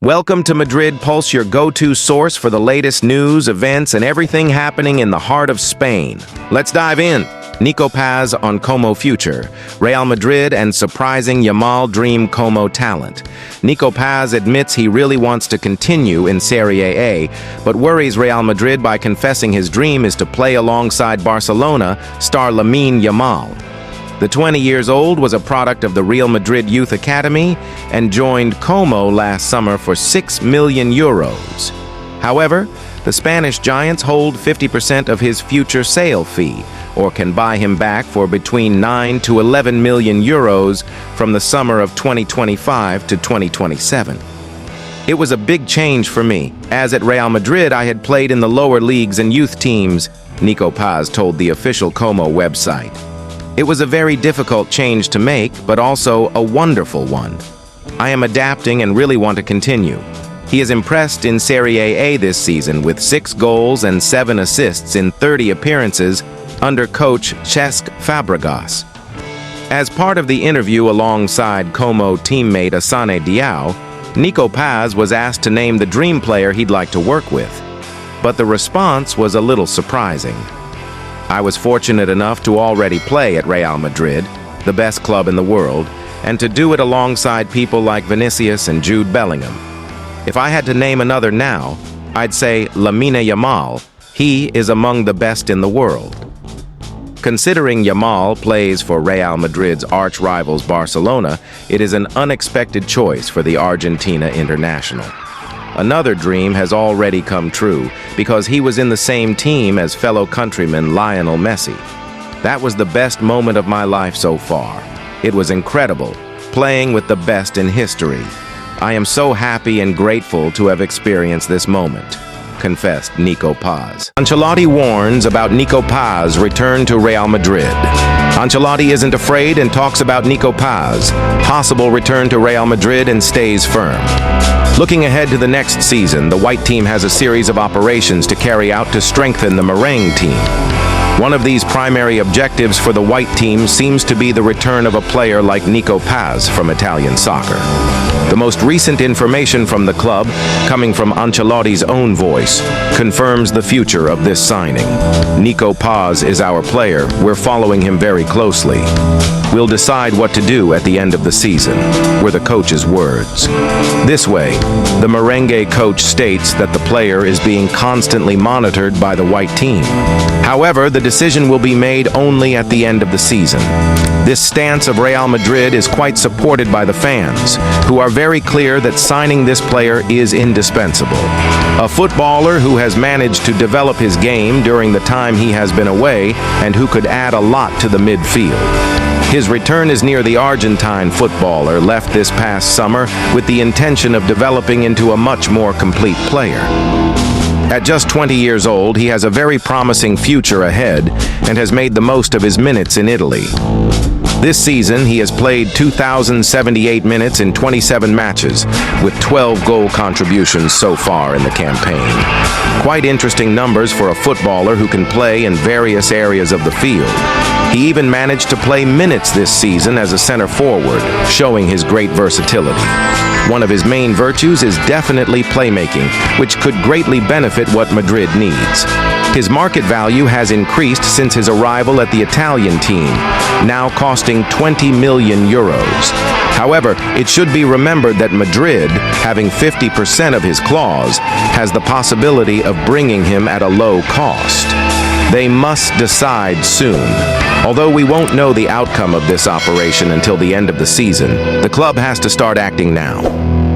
Welcome to Madrid Pulse, your go-to source for the latest news, events, and everything happening in the heart of Spain. Let's dive in. Nico Paz on Como future. Real Madrid and surprising Yamal dream Como talent. Nico Paz admits he really wants to continue in Serie A, but worries Real Madrid by confessing his dream is to play alongside Barcelona star Lamine Yamal. The 20 years old was a product of the Real Madrid Youth Academy and joined Como last summer for €6 million. However, the Spanish Giants hold 50% of his future sale fee, or can buy him back for between €9 to €11 million from the summer of 2025 to 2027. It was a big change for me, as at Real Madrid I had played in the lower leagues and youth teams, Nico Paz told the official Como website. It was a very difficult change to make, but also a wonderful one. I am adapting and really want to continue. He is impressed in Serie A this season with 6 goals and 7 assists in 30 appearances under coach Cesc Fabregas. As part of the interview alongside Como teammate Asane Diao, Nico Paz was asked to name the dream player he'd like to work with. But the response was a little surprising. I was fortunate enough to already play at Real Madrid, the best club in the world, and to do it alongside people like Vinicius and Jude Bellingham. If I had to name another now, I'd say Lamine Yamal. He is among the best in the world. Considering Yamal plays for Real Madrid's arch-rivals Barcelona, it is an unexpected choice for the Argentina international. Another dream has already come true because he was in the same team as fellow countryman Lionel Messi. That was the best moment of my life so far. It was incredible, playing with the best in history. I am so happy and grateful to have experienced this moment, confessed Nico Paz. Ancelotti warns about Nico Paz's return to Real Madrid. Ancelotti isn't afraid and talks about Nico Paz's possible return to Real Madrid and stays firm. Looking ahead to the next season, the white team has a series of operations to carry out to strengthen the merengue team. One of these primary objectives for the white team seems to be the return of a player like Nico Paz from Italian soccer. The most recent information from the club, coming from Ancelotti's own voice, confirms the future of this signing. Nico Paz is our player. We're following him very closely. We'll decide what to do at the end of the season, were the coach's words. This way, the merengue coach states that the player is being constantly monitored by the white team. However, the decision will be made only at the end of the season. This stance of Real Madrid is quite supported by the fans, who are very clear that signing this player is indispensable. A footballer who has managed to develop his game during the time he has been away and who could add a lot to the midfield. His return is near the Argentine footballer left this past summer with the intention of developing into a much more complete player. At just 20 years old, he has a very promising future ahead and has made the most of his minutes in Italy. This season, he has played 2,078 minutes in 27 matches, with 12 goal contributions so far in the campaign. Quite interesting numbers for a footballer who can play in various areas of the field. He even managed to play minutes this season as a center forward, showing his great versatility. One of his main virtues is definitely playmaking, which could greatly benefit what Madrid needs. His market value has increased since his arrival at the Italian team, now costing €20 million. However, it should be remembered that Madrid, having 50% of his clause, has the possibility of bringing him at a low cost. They must decide soon. Although we won't know the outcome of this operation until the end of the season, the club has to start acting now.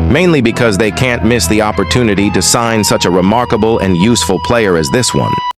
Mainly because they can't miss the opportunity to sign such a remarkable and useful player as this one.